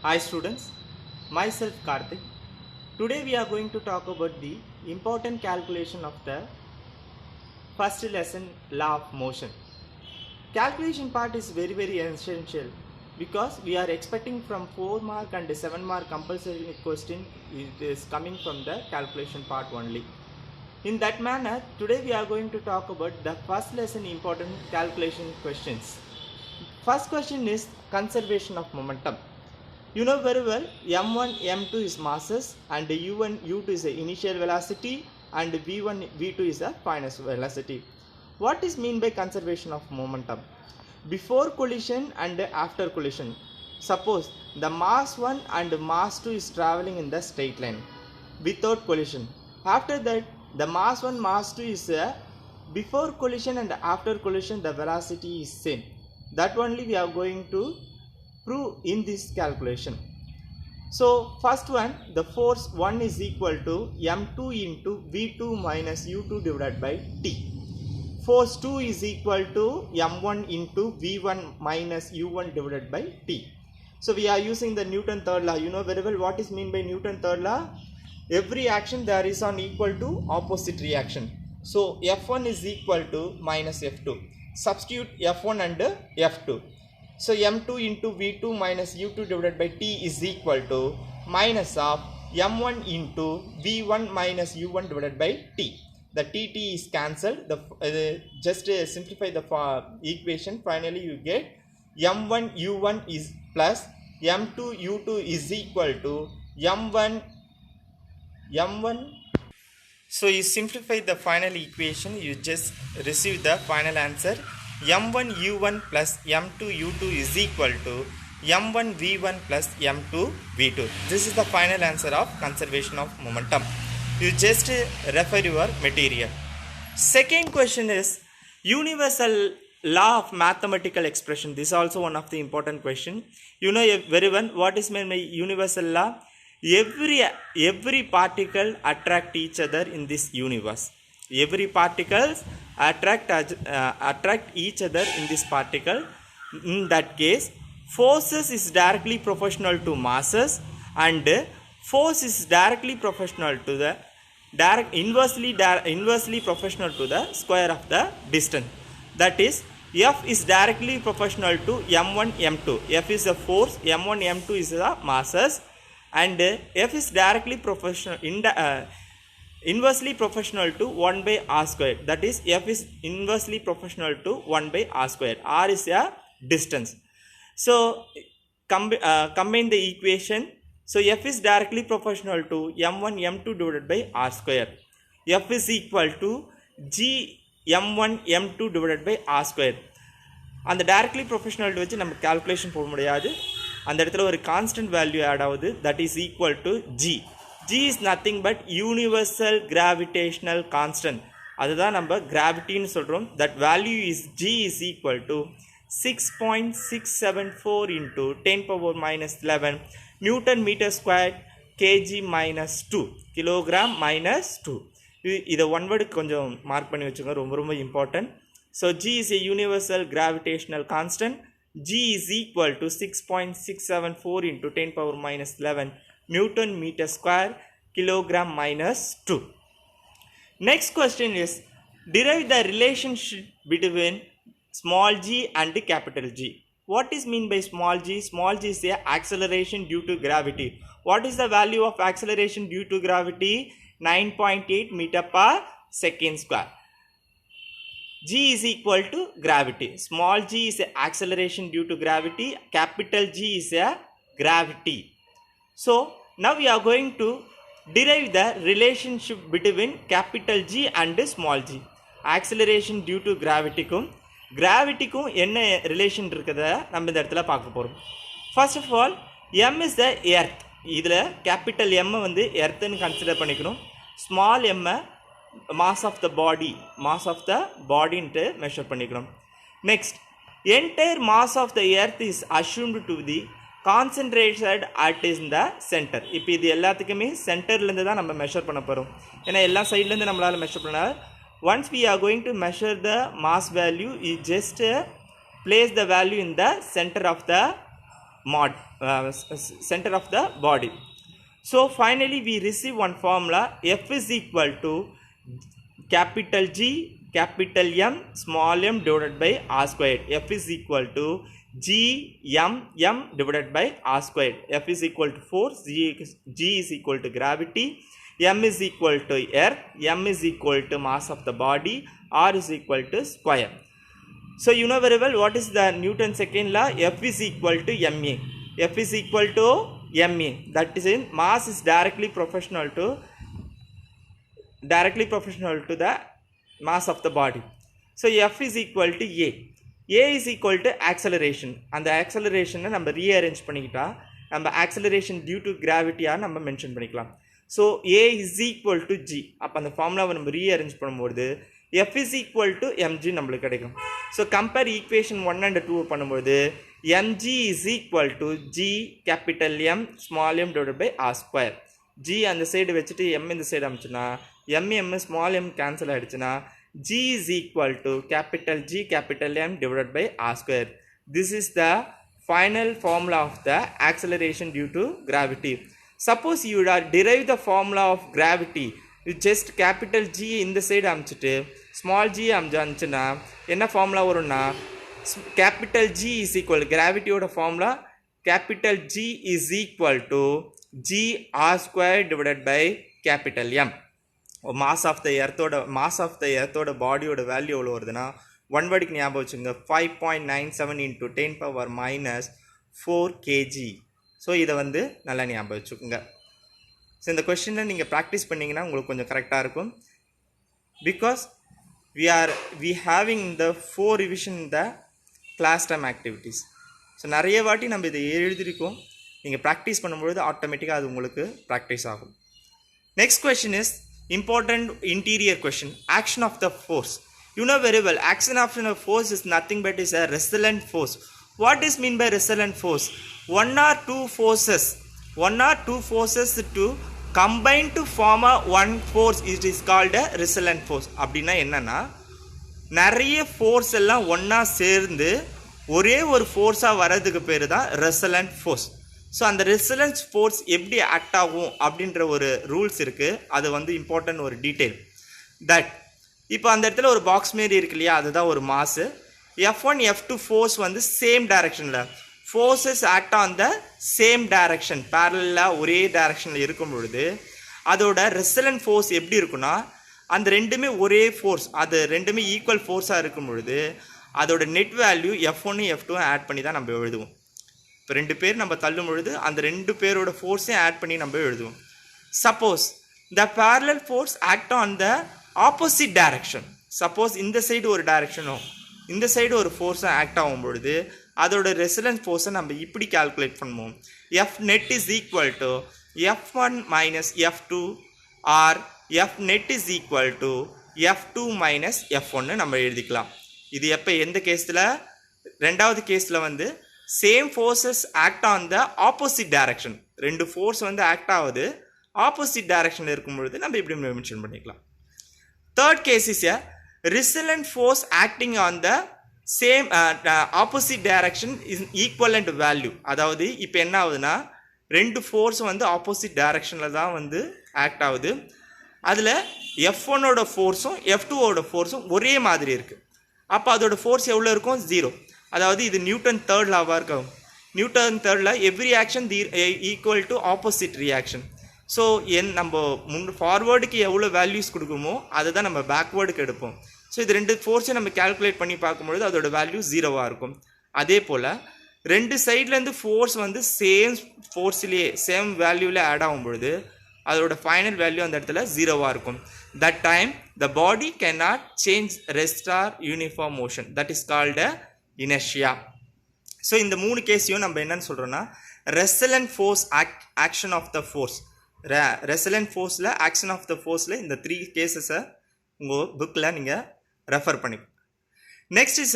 Hi students, myself Karthik. Today we are going to talk about the important calculation of the first lesson, law of motion. Calculation part is very essential because we are expecting from 4 mark and 7 mark compulsory question it is coming from the calculation part only. In that manner, today we are going to talk about the first lesson important calculation questions. First question is conservation of momentum. You know very well m1 m2 is masses and u1 u2 is the initial velocity and v1 v2 is the final velocity. What is mean by conservation of momentum? Before collision and after collision. Suppose the mass 1 and mass 2 is traveling in the straight line without collision. After that the mass 1 mass 2 is before collision and after collision the velocity is same. That only we are going to prove in this calculation. So first one, the force 1 is equal to m2 into v2 minus u2 divided by t. Force 2 is equal to m1 into v1 minus u1 divided by t. So we are using the Newton third law. You know very well what is mean by Newton third law. Every action there is an equal to opposite reaction. So F1 is equal to minus F2. Substitute F1 and F2. So m2 into v2 minus u2 divided by t is equal to minus of m1 into v1 minus u1 divided by t. The t is cancelled. Just simplify the equation. Finally you get m1 u1 is plus m2 u2 is equal to m1. So you simplify the final equation. You just receive the final answer. m1 u1 plus m2 u2 is equal to m1 v1 plus m2 v2. This is the final answer of conservation of momentum. You just refer your material. Second question is universal law of mathematical expression. This is also one of the important question. You know very well what is meant by universal law. Every particle attract each other in this universe. Every particles attract each other in this particle. In that case, forces is directly proportional to masses and force is directly proportional to the inversely proportional to the square of the distance. That is, F is directly proportional to m1 m2. F is the force, m1 m2 is the masses, and F is directly proportional inversely proportional to 1 by r square. That is, F is inversely proportional to 1 by r square. R is a distance. So combine the equation. So F is directly proportional to m1 m2 divided by r square. F is equal to g m1 m2 divided by r square. And the directly proportional வச்சு நம்ம calculation போட முடியாது. அந்த இடத்துல ஒரு constant value add ஆகுது. That is equal to g. G is nothing but universal gravitational constant. அதுதான் நம்ம கிராவிட்டின்னு சொல்கிறோம். That value is G is equal to 6.674 into 10 power minus 11 Newton meter square kg minus 2 kilogram minus 2. இதை one word கொஞ்சம் mark பண்ணி வச்சுங்க, ரொம்ப important. So G is a universal gravitational constant. G is equal to 6.674 into 10 power minus 11 Newton meter square kilogram minus 2. Next question is derive the relationship between small g and capital G. What is mean by small g? Small g is a acceleration due to gravity. What is the value of acceleration due to gravity? 9.8 meter per second square. G is equal to gravity. Small g is a acceleration due to gravity. Capital G is a gravity. So now we are going to derive the relationship between capital G and small g. Acceleration due to gravityக்கும் என்ன relation இருக்குதை நம்ம இந்த இடத்துல பார்க்க போகிறோம். First of all m is the earth. இதில் capital m வந்து எர்த்துன்னு கன்சிடர் பண்ணிக்கணும். Small m mass of the bodyன்ட்டு மெஷர் பண்ணிக்கணும். Next entire mass of the earth is assumed to be concentrated at in the center. இப்போ இது எல்லாத்துக்குமே சென்டர்லேருந்து தான் நம்ம மெஷர் பண்ண போகிறோம். ஏன்னா எல்லா சைட்லேருந்து நம்மளால் மெஷர் பண்ண. Once we are going to measure the mass value, you just place the value in the center of the center of the body. So finally we receive one formula, F is equal to capital G capital M small m divided by r squared. F is equal to G m divided by r squared. F is equal to force, G is equal to gravity, M is equal to earth, M is equal to mass of the body, R is equal to square. So you know very well what is the Newton's second law. F is equal to ma. F is equal to ma, that is in mass is directly proportional to the mass of the body. So F is equal to a is equal to acceleration. And the acceleration நம்ம rearrange பண்ணிக்கிட்டா நம்ம acceleration due to gravity நம்ம mention பண்ணிக்கலாம். So a is equal to g. அப்ப அந்த ஃபார்முலாவை நம்ம rearrange பண்ணும்போது F is equal to mg நம்மளுக்கு கிடைக்கும். So compare equation 1 and 2 பண்ணும்போது mg is equal to g capital M small m divided by r square. G அந்த சைடு வச்சுட்டு m இந்த சைடு அமிச்சுனா m small m cancel ஆயிடுச்சுனா G is equal to capital G capital M divided by r square. This is the final formula of the acceleration due to gravity. Suppose you derive the formula of gravity, you just capital G இந்த side அமிச்சுட்டு small g அமிச்சுனா என்ன formula வரும்னா capital G is equal to gravity ஓட formula capital G is equal to G r square divided by capital M. mass of the earth ஓட பாடியோட value எவ்வளோ வருதுன்னா one வேர்டுக்கு ஞாபகம் வச்சுங்க 5.97 into 10 power minus 4 kg. So இதை வந்து நல்லா ஞாபகம் வச்சுக்கோங்க. ஸோ இந்த கொஸ்டினை நீங்கள் ப்ராக்டிஸ் பண்ணிங்கன்னா உங்களுக்கு கொஞ்சம் கரெக்டாக இருக்கும். Because we having the 4 revision in the class time activities. So நிறைய வாட்டி நம்ம இதை எழுதியிருக்கோம். நீங்கள் ப்ராக்டிஸ் பண்ணும்பொழுது ஆட்டோமேட்டிக்காக அது உங்களுக்கு ப்ராக்டிஸ் ஆகும். Next question is important interior question. Action of the force. You know very well, action of the force is nothing but is a resultant force. What is mean by resultant force? One or two forces to combine to form a one force, it is called a resultant force. அப்படின்னா என்னன்னா நிறைய force எல்லாம் ஒன்றா சேர்ந்து ஒரே ஒரு ஃபோர்ஸாக வர்றதுக்கு பேர் தான் resultant force. ஸோ அந்த ரெசலன்ஸ் ஃபோர்ஸ் எப்படி ஆக்ட் ஆகும் அப்படின்ற ஒரு ரூல்ஸ் இருக்குது. அது வந்து இம்பார்ட்டன்ட் ஒரு டீட்டெயில் தட் இப்போ அந்த இடத்துல ஒரு பாக்ஸ் மாரி இருக்கு இல்லையா, அதுதான் ஒரு மாஸு. F1 F2 ஃபோர்ஸ் வந்து சேம் டைரக்ஷனில் forces act on the same direction பேரலாக ஒரே டைரக்ஷனில் இருக்கும் பொழுது அதோட ரெசலன்ட் ஃபோர்ஸ் எப்படி இருக்குன்னா அந்த ரெண்டுமே ஒரே ஃபோர்ஸ், அது ரெண்டுமே ஈக்குவல் ஃபோர்ஸாக இருக்கும் பொழுது அதோட net value F1 F2 add பண்ணி தான் நம்ம எழுதுவோம். இப்போ 2 பேர் நம்ம தள்ளும் பொழுது அந்த 2 பேரோட ஃபோர்ஸையும் ஆட் பண்ணி நம்ம எழுதுவோம். Suppose the parallel force act on the opposite direction, suppose இந்த சைடு ஒரு டைரக்ஷனும் இந்த சைடு ஒரு ஃபோர்ஸும் ஆக்ட் ஆகும் பொழுது அதோட ரெசலன்ஸ் ஃபோர்ஸை நம்ம இப்படி கால்குலேட் பண்ணுவோம். F net is equal to F1 minus F2 or F net is equal to F2 minus F1 நம்ம எழுதிக்கலாம். இது எப்போ எந்த கேஸில்? ரெண்டாவது கேஸில் வந்து same forces act on the opposite direction, 2 force வந்து ஆக்ட் ஆகுது ஆப்போசிட் டைரக்ஷனில் இருக்கும் பொழுது நம்ம இப்படி மென்ஷன் பண்ணிக்கலாம். Third case is a resultant force acting on the same opposite direction is equivalent value. அதாவது இப்போ என்ன ஆகுதுன்னா 2 ஃபோர்ஸ் வந்து ஆப்போசிட் டைரக்ஷனில் தான் வந்து ஆக்ட் ஆகுது. அதில் F1ஓட ஃபோர்ஸும் F2ஓட ஃபோர்ஸும் ஒரே மாதிரி இருக்குது. அப்போ அதோட ஃபோர்ஸ் எவ்வளோ இருக்கும்? 0. அதாவது இது நியூட்டன் தேர்ட் லாவாக இருக்கும். நியூட்டன் தேர்டில் every action equal to opposite reaction. So நம்ம ஃபார்வேர்டுக்கு எவ்வளோ வேல்யூஸ் கொடுக்குமோ அதை தான் நம்ம பேக்வேர்டுக்கு எடுப்போம். ஸோ இது 2 ஃபோர்ஸையும் நம்ம கேல்குலேட் பண்ணி பார்க்கும்பொழுது அதோட வேல்யூ 0வாக இருக்கும். அதே போல் 2 சைட்லேருந்து ஃபோர்ஸ் வந்து சேம் ஃபோர்ஸ்லேயே சேம் வேல்யூவில் ஆட் ஆகும் பொழுது அதோட ஃபைனல் வேல்யூ அந்த இடத்துல 0வாக இருக்கும். That time the body can not change rest or uniform motion, that is called a inertia. So இந்த 3 கேஸையும் நம்ம என்னன்னு சொல்கிறோன்னா resultant force action of the force, resultant ஃபோர்ஸில் ஆக்ஷன் ஆஃப் த ஃபோர்ஸில் இந்த 3 கேஸஸை உங்கள் புக்கில் நீங்கள் ரெஃபர் பண்ணி. Next is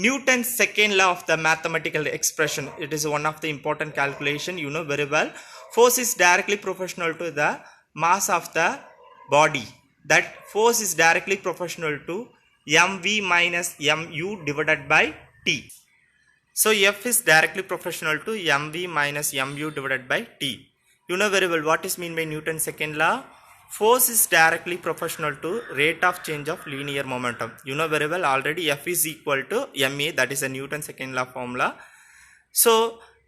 Newton's second law of the mathematical expression. It is one of the important calculation. You know very well, force is directly proportional to the mass of the body. That force is directly proportional to mv minus mu divided by t. So F is directly proportional to mv minus mu divided by t. You know very well what is mean by Newton's second law. Force is directly proportional to rate of change of linear momentum. You know very well already. F is equal to ma, that is a Newton's second law formula. So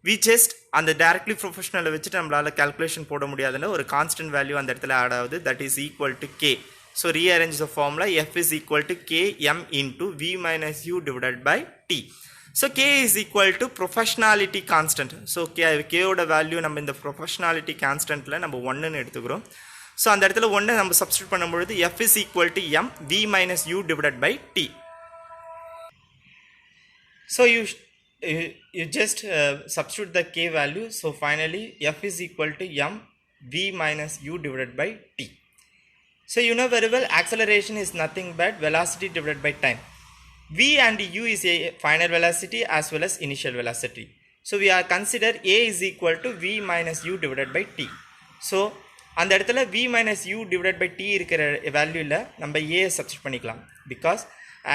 we just அந்த directly proportional வச்சுட்டு நம்மளால calculation போட முடியாதுன்னு ஒரு constant value அந்த இடத்துல add ஆகுது, that is equal to k. So rearrange the formula. F is equal to k m into v minus u divided by t. So k is equal to proportionality constant. So k ஓட value நம்ம இந்த proportionality constantல நம்ம 1 ன்னு எடுத்துக்கிறோம். So அந்த இடத்துல 1 நம்ம substitute பண்ணும்போது F is equal to m v minus u divided by t. So you just substitute the k value. So finally F is equal to m v minus u divided by t. So you know very well acceleration is nothing but velocity divided by time. V and u is a final velocity as well as initial velocity. So we are consider a is equal to v minus u divided by t. So அந்த இடத்துல v minus u divided by t இருக்கிற வேல்யூல நம்ம a substitute பண்ணிக்கலாம். Because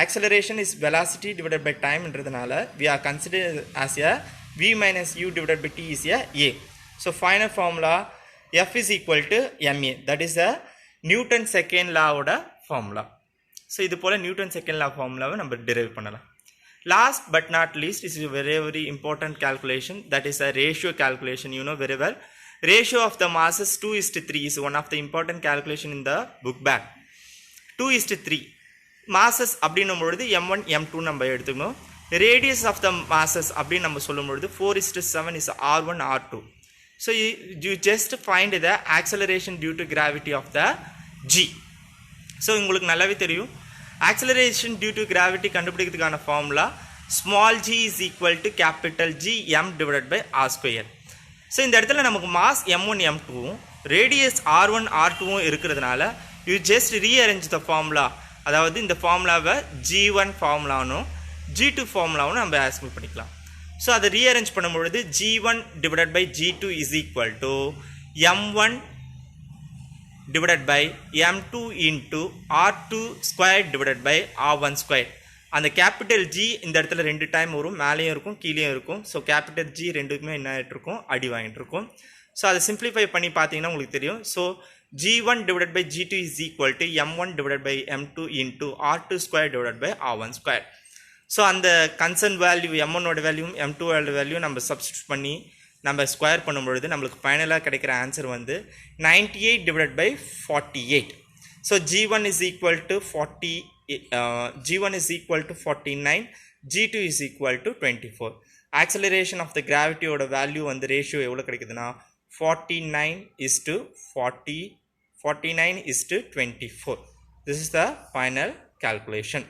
acceleration is velocity divided by time என்றதுனால we are considered as a v minus u divided by t is a. So final formula F is equal to ma, that is a Newton second law ஓட formula. So இது போல Newton second law formula நம்ம derive பண்ணலாம். Last but not least, this is a very important calculation, that is a ratio calculation. You know very well ratio of the masses 2:3 is one of the important calculation in the book bag. 2:3 masses அப்படின்னும் பொழுது m1 m2 நம்ம எடுத்துக்கணும். radius of the masses அப்படின்னு நம்ம சொல்லும் பொழுது 4:7 is r1 r2. So you just find the acceleration due to gravity of the g. So உங்களுக்கு நல்லாவே தெரியும் acceleration due to gravity கண்டுபிடிக்கிறதுக்கான formula small g is equal to capital G m divided by r square. So இந்த இடத்துல நமக்கு mass m1 m2 radius r1 r2 இருக்கிறதுனால you just rearrange the formula. அதாவது இந்த ஃபார்முலாவை g1 ஃபார்முலானும் g2 ஃபார்முலாவும் நம்ம ஆஸ்யூம் பண்ணிக்கலாம். So அதை ரீஅரேஞ்ச் பண்ணும்பொழுது g1 divided by g2 is equal to m1 divided by m2 into r2 square divided by r1 square. அந்த capital G இந்த இடத்துல 2 டைம் வரும், மேலேயும் இருக்கும் கீழேயும் இருக்கும். ஸோ கேபிட்டல் G ரெண்டுக்குமே என்ன ஆகிட்டு இருக்கும், அடி வாங்கிட்டு இருக்கும். ஸோ அதை சிம்பிளிஃபை பண்ணி பார்த்தீங்கன்னா உங்களுக்கு தெரியும். So g1 divided by g2 is equal to m1 divided by m2 into r2 square divided by r1 square. So அந்த கன்சர்ன் வேல்யூ m1 ஓட வேல்யூ m2 ஓட வேல்யூ நம்ம சப்ஸ்டிட்யூட் பண்ணி நம்ம ஸ்கொயர் பண்ணும்பொழுது நம்மளுக்கு ஃபைனலாக கிடைக்கிற ஆன்சர் வந்து 98 divided by 48. So g1 is equal to 49, g2 is equal to 24. Acceleration of the gravity ஓட வேல்யூ வந்து ரேஷியோ எவ்வளோ கிடைக்குதுன்னா 49:24. This is the final calculation.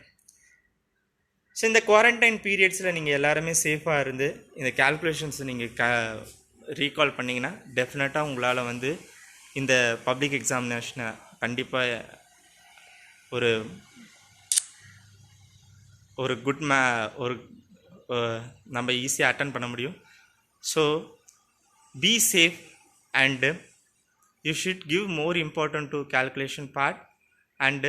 So இந்த குவாரண்டைன் பீரியட்ஸில் நீங்கள் எல்லாருமே சேஃபாக இருந்து இந்த கேல்குலேஷன்ஸ் நீங்கள் ரீகால் பண்ணிங்கன்னா டெஃபினட்டாக உங்களால் வந்து இந்த பப்ளிக் எக்ஸாமினேஷனை கண்டிப்பாக ஒரு குட் நம்ம ஈஸியாக அட்டன் பண்ண முடியும். So be safe and you should give more important to calculation part and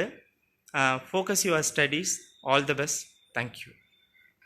focus your studies. All the best. Thank you.